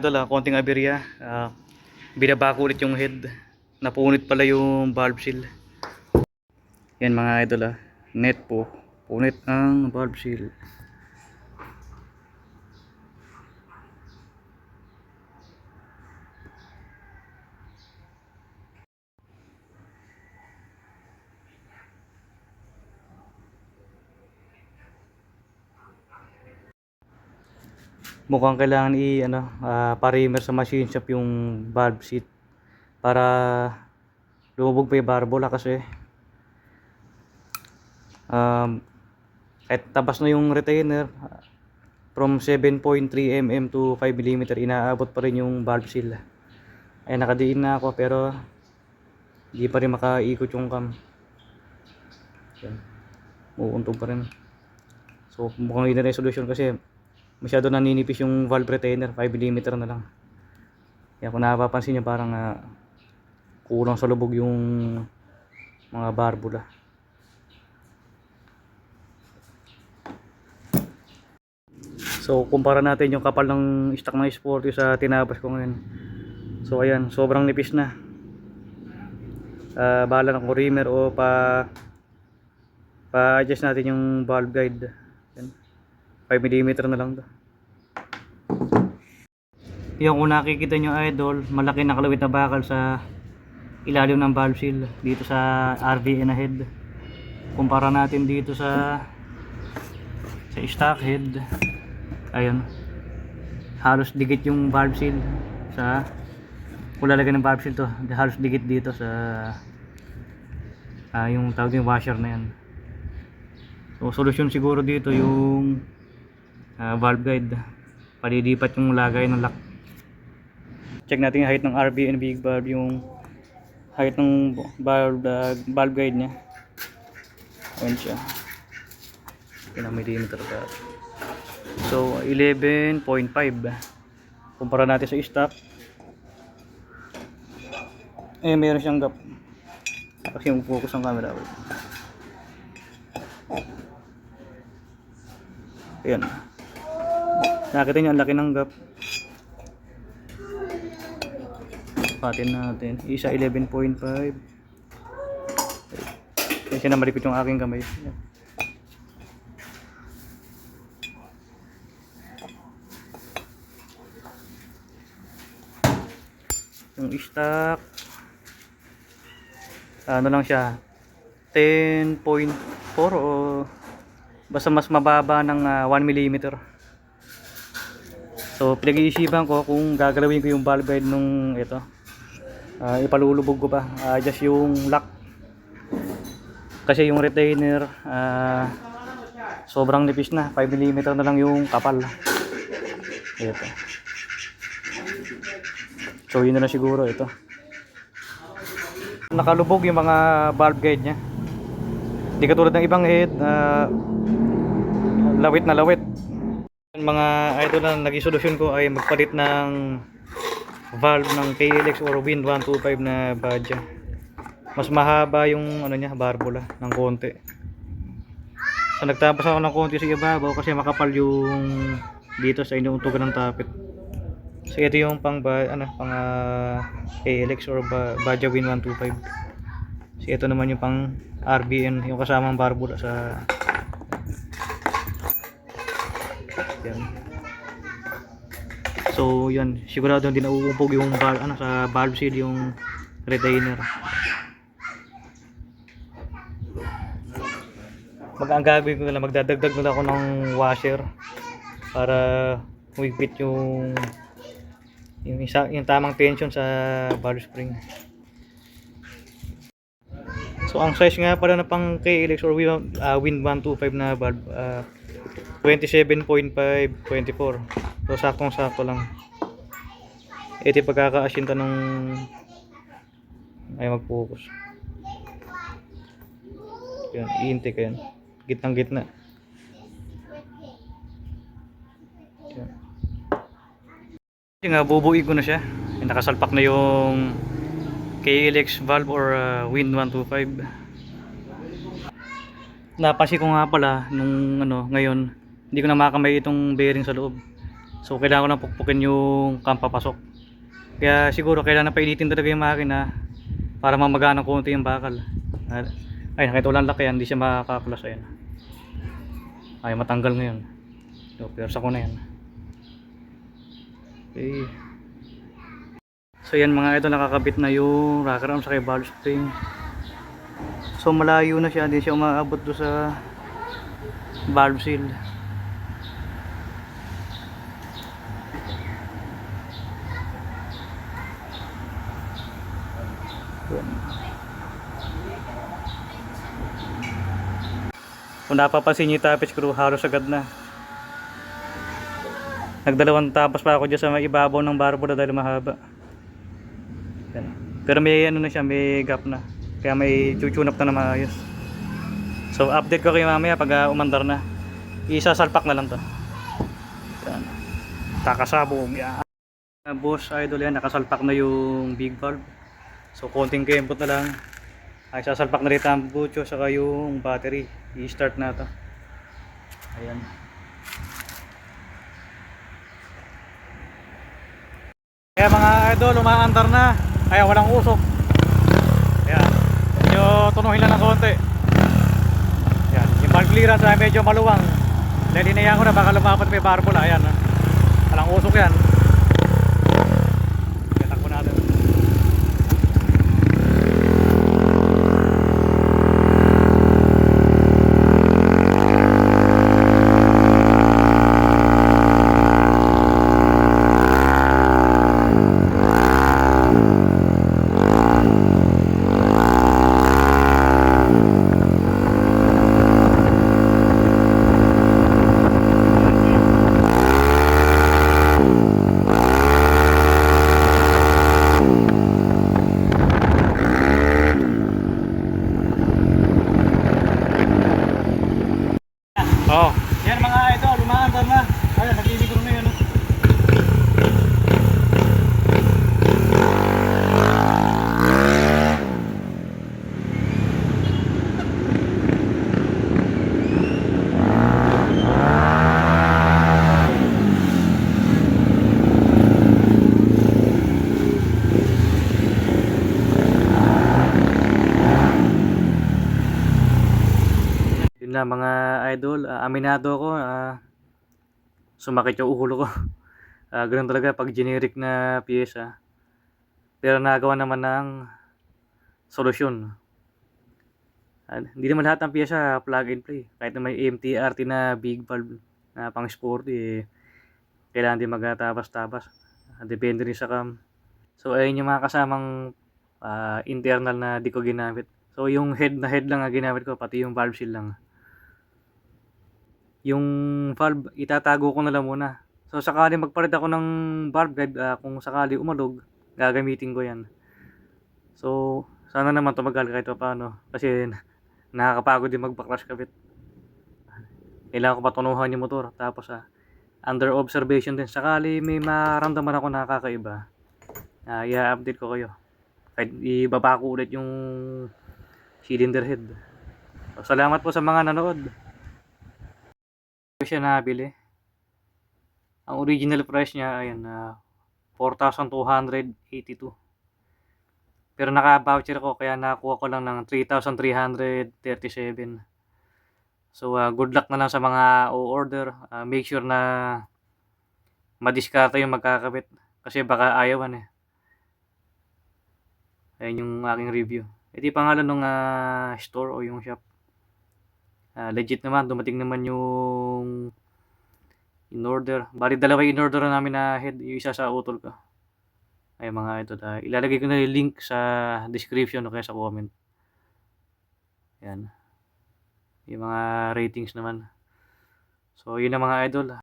idol, konting aberya. Binaba ko ulit yung head. Napunit pala yung valve seal. Yan mga idol, net po. Punit ang valve seal. Mukhang kailangan pa-reamer sa machine shop yung valve seat para lumubog pa yung barbola kasi kahit tabas na yung retainer from 7.3 mm to 5 mm inaabot pa rin yung valve seal. Ay nakadiin na ako pero hindi pa rin makaikot yung cam. Yan. Uuntog pa rin. So mukhang yun na rin solution kasi masyado naninipis yung valve retainer, 5 mm na lang. Kaya kung napapansin nyo parang kulang sa lubog yung mga barbola. So kumpara natin yung kapal ng stock ng Sporty sa tinabas ko ngayon. So ayan, sobrang nipis na. Bahala ng reamer o pa-adjust natin yung valve guide. Yan. 5 mm na lang to. Yung kung nakikita nyo idol, malaki na kalawit na bakal sa ilalim ng valve seal dito sa RVN na head. Kumpara natin dito sa stock head. Ayun. Halos dikit yung valve seal sa kung lalagyan ng valve seal to, halos dikit dito sa yung tawag yung washer na yan. So solusyon siguro dito yung valve guide. Palidipat yung lagay ng lock. Check natin yung height ng RVN big valve, yung height ng valve guide nya. Ayan siya. Ilang millimeter ba? So 11.5. Kumpara natin sa stock. Meron siyang gap. Kasi yung focus ng camera. Ayan. Nakita nyo ang laki ng gap. Patin natin. Isa 11.5. Kasi na malikot yung aking kamay. Yung stock ano lang siya 10.4 o basta mas mababa ng 1 mm. So pinag-iisipan ko kung gagalawin ko yung valve guide nung ito, ipalulubog ko pa just yung lock kasi yung retainer sobrang nipis na, 5 mm na lang yung kapal. Ito. So yun na lang siguro ito. Nakalubog yung mga valve guide nya. Hindi katulad ng ibang head lawit na lawit. Mga idol na naging solusyon ko ay magpalit ng valve ng KLX or Wind 125 na badya. Mas mahaba yung ano nya, barbola ng konti. So nagtapas ako ng konti sa ibabaw kasi makapal yung dito sa inuuntugan ng tapit. So ito yung pang KLX or Badja Win 125. So ito naman yung pang RBN, yung kasamang barbola sa yan. So yan, sigurado hindi nauubog yung sa valve seal yung retainer. Ang gagawin ko na lang, magdadagdag na lang ako ng washer para humigpit yung tamang tension sa valve spring. So ang size nga pala na pang KLX or Wind 125 na valve 27.5 24. So saktong sakto lang. Ito yung pagkakaasinta ng ay mag-focus. Yan, i-intake yan. Gitnang gitna. Yan. Nga bubuin ko na siya. Nakasalpak na yung KLX valve or Wind 125. Napansin ko nga pala nung ngayon hindi ko na makamay itong bearing sa loob. So kailangan ko na pukpukin yung kampapasok. Kaya siguro kailangan na painitin talaga yung makina para mamagana ng konti yung bakal. Ay, nakita ko lang laki yan, hindi siya makakaklas. Ayan. Ay, matanggal ngayon. So, persa ko na yan. Okay. So yan mga ito, nakakabit na yung rocker arm sa kay valve spring. So malayo na siya, hindi siya umaabot do sa valve seal. Kung napapansin niyo yung tapis screw, halos agad na. Nagdalawang tapas pa ako dyan sa may ibabaw ng barbura dahil mahaba. Yan. Pero may ano na siya, may gap na. Kaya may tune up na maayos. So update ko kayo mamaya pag umandar na. Isasalpak na lang to. Yan. Takasabog. Yan. Boss idol yan, nakasalpak na yung big valve. So konting kembot na lang. Ay sasalpak na rin ang butcho saka yung battery. I-start na to. Ayan. Kaya mga idol, umaandar na. Kaya walang usok. Ayan. Medyo tunuhin lang ng konti. Ayan. Yung valve clearance ay medyo maluwang. Dahil hinayaan ko na baka lumapat may barbula. Ayan. Walang usok yan. Kaya takbo natin. Oh, yan mga idol, umaandar na. Ayun, nagliligro na yun. Yun na mga idol, aminado ko, sumakit yung ulo ko. Ganun talaga pag generic na piyesa. Pero nagawa naman ng solusyon. Hindi naman lahat ng piyesa plug and play. Kahit na may MTRT na big valve na pang sporty, kailangan din magtabas-tabas. Depende rin sa cam. So ayun yung mga kasamang internal na di ko ginamit. So yung head na head lang ang ginamit ko, pati yung valve seal lang. Yung valve, itatago ko na lang muna. So sakali magpalit ako ng valve guide, kung sakali umalog, gagamitin ko yan. So sana naman tumagal kahit pa paano. Kasi nakakapagod din magpa-crash kabit. Kailangan ko patunuhan yung motor. Tapos under observation din. Sakali may maramdaman ako nakakaiba, i-update ko kayo. Kahit ibaba ko ulit yung cylinder head. So, salamat po sa mga nanood. Siya nabili. Ang original price niya ayan, 4,282. Pero naka-voucher ko kaya nakuha ko lang ng 3,337. So good luck na lang sa mga o-order. Make sure na madiskarte yung magkakabit kasi baka ayawan eh. Ayan yung aking review. Ito yung pangalan ng store o yung shop. Legit naman, dumating naman yung in-order. Bali dalawa in-order na namin na head, yung isa sa utol ko. Ay mga ito, ilalagay ko na yung link sa description o kaya sa comment. Yan. Yung mga ratings naman. So yun na mga idol.